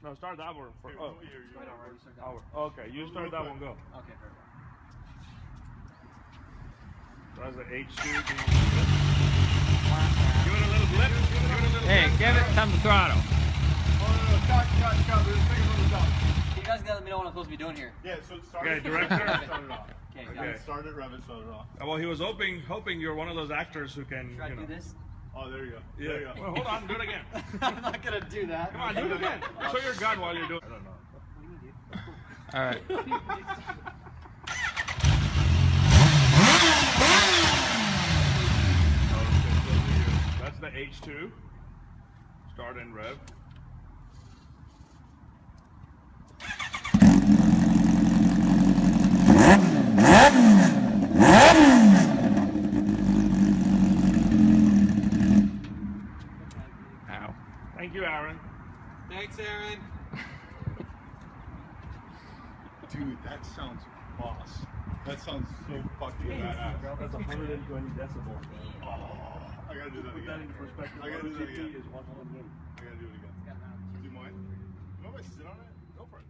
No, start that one for. Oh, Right, okay. You start that one. Go. okay, perfect. That's the H2. Give it a little blip. Give it a little Hey, blip. give it some throttle. Oh, no, cut. There's things on the top. You guys gotta let me know what I'm supposed to be doing here. Yeah, so start Okay, it. director. Start it off. Okay, got Okay. it. Start it, rev it, start it off. Well, he was hoping you're one of those actors who can. Should I You know. do this? Oh, there you go. Yeah. There you go. Well, hold on. Do it again. I'm not gonna do that. Come on, do it again. Show your gun while you're doing. I don't know. What do you mean, dude? All right. That's the H2. Start and rev. Ow. Thank you, Aaron. Thanks, Aaron. Dude, that sounds boss. That sounds so fucking badass. That's 120 decibels. Oh, I gotta do that Put that again. into perspective. I gotta do that again. Is 1 I gotta do it again. Do you mind? You mind if I sit on it? Go for it.